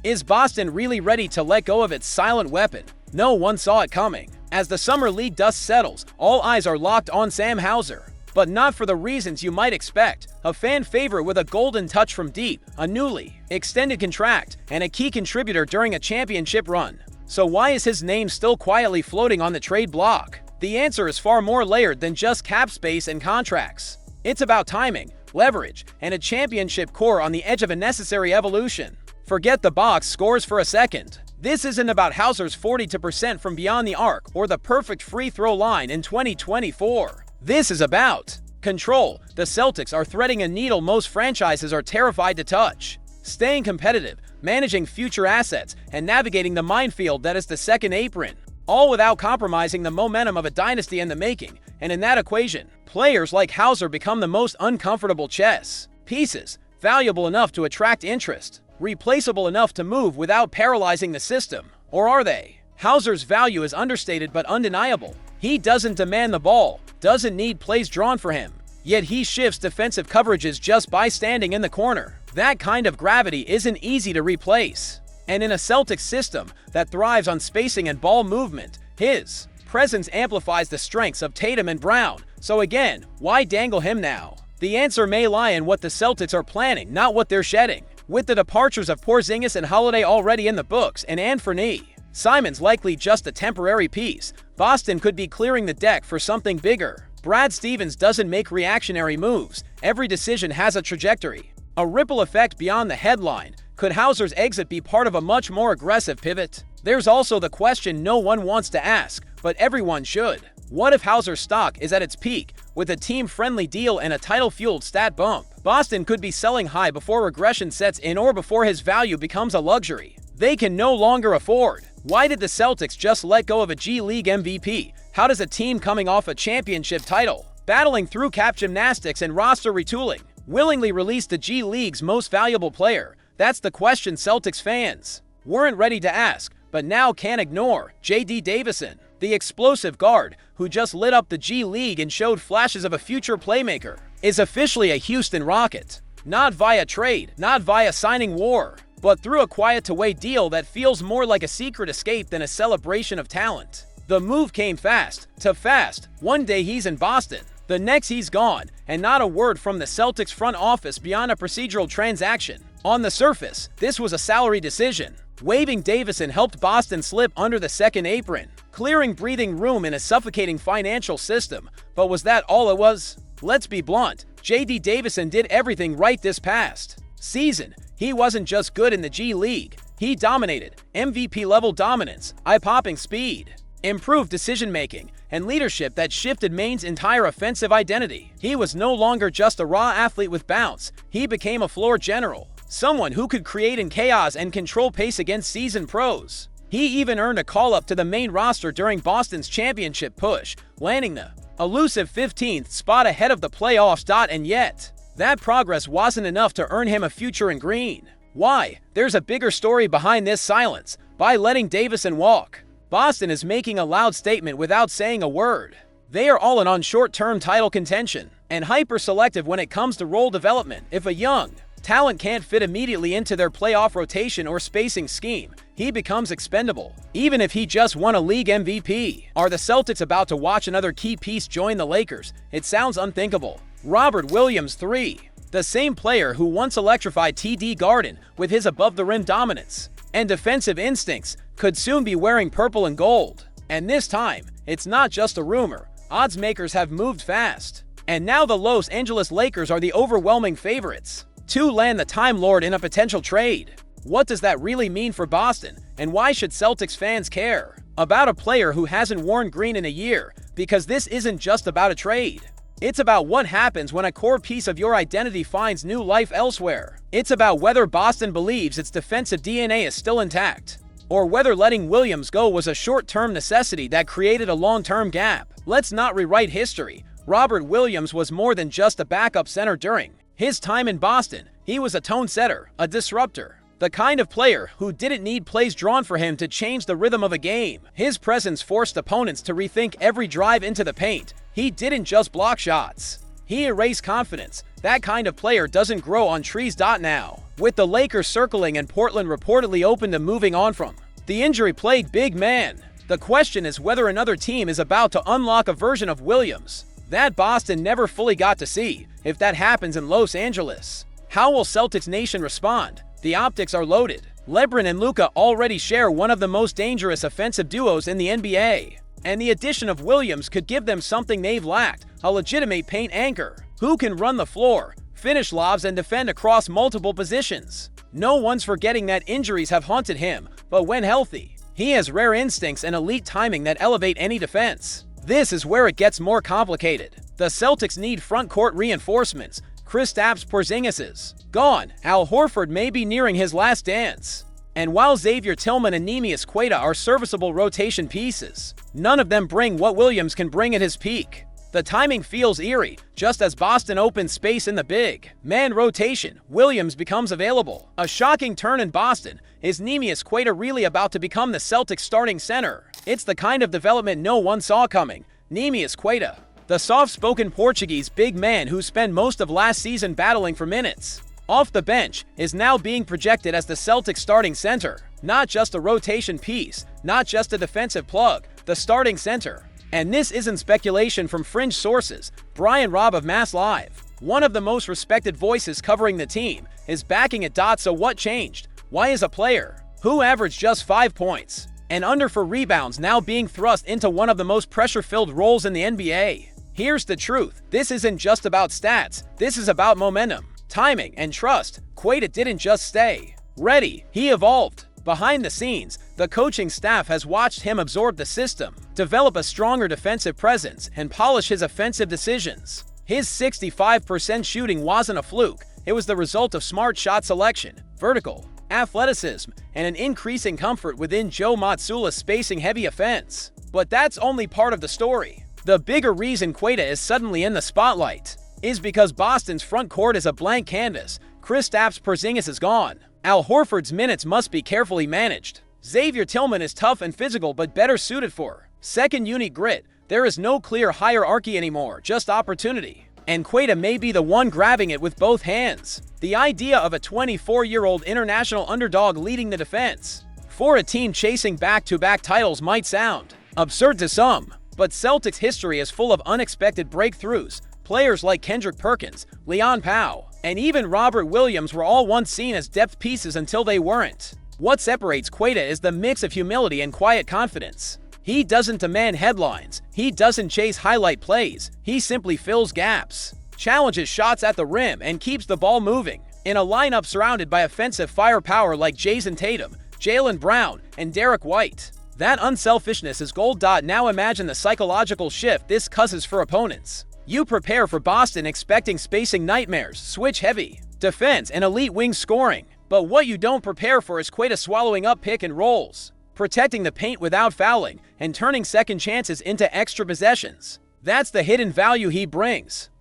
Is Boston really ready to let go of its silent weapon? No one saw it coming. As the summer league dust settles, all eyes are locked on Sam Hauser. But not for the reasons you might expect. A fan favorite with a golden touch from deep, a newly extended contract, and a key contributor during a championship run. So why is his name still quietly floating on the trade block? The answer is far more layered than just cap space and contracts. It's about timing, leverage, and a championship core on the edge of a necessary evolution. Forget the box scores for a second. This isn't about Hauser's 42% from beyond the arc or the perfect free throw line in 2024. This is about control. The Celtics are threading a needle most franchises are terrified to touch. Staying competitive, managing future assets, and navigating the minefield that is the second apron. All without compromising the momentum of a dynasty in the making. And in that equation, players like Hauser become the most uncomfortable chess pieces, valuable enough to attract interest, replaceable enough to move without paralyzing the system. Or are they? Hauser's value is understated but undeniable. He doesn't demand the ball, doesn't need plays drawn for him, yet he shifts defensive coverages just by standing in the corner. That kind of gravity isn't easy to replace. And in a Celtics system that thrives on spacing and ball movement, his presence amplifies the strengths of Tatum and Brown. So again, why dangle him now? The answer may lie in what the Celtics are planning, not what they're shedding. With the departures of Porzingis and Holiday already in the books, and Anthony Simon's likely just a temporary piece, Boston could be clearing the deck for something bigger. Brad Stevens doesn't make reactionary moves. Every decision has a trajectory, a ripple effect beyond the headline. Could Hauser's exit be part of a much more aggressive pivot? There's also the question no one wants to ask, but everyone should. What if Hauser's stock is at its peak, with a team-friendly deal and a title-fueled stat bump? Boston could be selling high before regression sets in or before his value becomes a luxury they can no longer afford. Why did the Celtics just let go of a G League MVP? How does a team coming off a championship title, battling through cap gymnastics and roster retooling, willingly release the G League's most valuable player? That's the question Celtics fans weren't ready to ask, but now can't ignore. J.D. Davison, the explosive guard who just lit up the G League and showed flashes of a future playmaker, is officially a Houston Rocket. Not via trade, not via signing war, but through a quiet-to-way deal that feels more like a secret escape than a celebration of talent. The move came fast. One day he's in Boston, the next he's gone, and not a word from the Celtics front office beyond a procedural transaction. On the surface, this was a salary decision. Waiving Davison helped Boston slip under the second apron, clearing breathing room in a suffocating financial system. But was that all it was? Let's be blunt, J.D. Davison did everything right this past season. He wasn't just good in the G League, he dominated. MVP-level dominance, eye-popping speed, improved decision-making, and leadership that shifted Maine's entire offensive identity. He was no longer just a raw athlete with bounce, he became a floor general. Someone who could create in chaos and control pace against seasoned pros. He even earned a call-up to the main roster during Boston's championship push, landing the elusive 15th spot ahead of the playoffs. And yet, that progress wasn't enough to earn him a future in green. Why? There's a bigger story behind this silence. By letting Davison walk, Boston is making a loud statement without saying a word. They are all in on short-term title contention, and hyper-selective when it comes to role development. If a young talent can't fit immediately into their playoff rotation or spacing scheme, he becomes expendable, even if he just won a league MVP. Are the Celtics about to watch another key piece join the Lakers? It sounds unthinkable. Robert Williams 3, the same player who once electrified TD Garden with his above-the-rim dominance and defensive instincts, could soon be wearing purple and gold. And this time, it's not just a rumor. Odds makers have moved fast. And now the Los Angeles Lakers are the overwhelming favorites to land the Time Lord in a potential trade. What does that really mean for Boston? And why should Celtics fans care about a player who hasn't worn green in a year? Because this isn't just about a trade. It's about what happens when a core piece of your identity finds new life elsewhere. It's about whether Boston believes its defensive DNA is still intact, or whether letting Williams go was a short-term necessity that created a long-term gap. Let's not rewrite history. Robert Williams was more than just a backup center during his time in Boston. He was a tone setter, a disruptor, the kind of player who didn't need plays drawn for him to change the rhythm of a game. His presence forced opponents to rethink every drive into the paint. He didn't just block shots. He erased confidence. That kind of player doesn't grow on trees. Now, with the Lakers circling and Portland reportedly open to moving on from the injury-plagued big man, the question is whether another team is about to unlock a version of Williams that Boston never fully got to see. If that happens in Los Angeles, how will Celtics Nation respond? The optics are loaded. LeBron and Luka already share one of the most dangerous offensive duos in the NBA, and the addition of Williams could give them something they've lacked: a legitimate paint anchor who can run the floor, finish lobs, and defend across multiple positions. No one's forgetting that injuries have haunted him, but when healthy, he has rare instincts and elite timing that elevate any defense. This is where it gets more complicated. The Celtics need front court reinforcements. Kristaps Porzingis is gone. Al Horford may be nearing his last dance. And while Xavier Tillman and Neemias Queta are serviceable rotation pieces, none of them bring what Williams can bring at his peak. The timing feels eerie. Just as Boston opens space in the big man rotation, Williams becomes available. A shocking turn in Boston. Is Neemias Queta really about to become the Celtics starting center? It's the kind of development no one saw coming. Neemias Queta, the soft-spoken Portuguese big man who spent most of last season battling for minutes off the bench, is now being projected as the Celtics starting center. Not just a rotation piece, not just a defensive plug, the starting center. And this isn't speculation from fringe sources. Robb of MassLive, one of the most respected voices covering the team, is backing it. So what changed? Why is a player who averaged just 5 points and under for rebounds now being thrust into one of the most pressure-filled roles in the NBA? Here's the truth. This isn't just about stats. This is about momentum, timing, and trust. Queta didn't just stay ready. He evolved. Behind the scenes, the coaching staff has watched him absorb the system, develop a stronger defensive presence, and polish his offensive decisions. His 65% shooting wasn't a fluke. It was the result of smart shot selection, vertical athleticism, and an increasing comfort within Joe Mazzulla's spacing-heavy offense. But that's only part of the story. The bigger reason Queta is suddenly in the spotlight is because Boston's front court is a blank canvas. Kristaps Porzingis is gone. Al Horford's minutes must be carefully managed. Xavier Tillman is tough and physical but better suited for second unit grit. There is no clear hierarchy anymore, just opportunity. And Queta may be the one grabbing it with both hands. The idea of a 24-year-old international underdog leading the defense for a team chasing back-to-back titles might sound absurd to some, but Celtics history is full of unexpected breakthroughs. Players like Kendrick Perkins, Leon Powell, and even Robert Williams were all once seen as depth pieces until they weren't. What separates Queta is the mix of humility and quiet confidence. He doesn't demand headlines. He doesn't chase highlight plays. He simply fills gaps, challenges shots at the rim, and keeps the ball moving. In a lineup surrounded by offensive firepower like Jason Tatum, Jaylen Brown, and Derek White, that unselfishness is gold. Now imagine the psychological shift this causes for opponents. You prepare for Boston expecting spacing nightmares, switch-heavy defense, and elite wing scoring. But what you don't prepare for is Queta swallowing up pick and rolls, protecting the paint without fouling, and turning second chances into extra possessions. That's the hidden value he brings.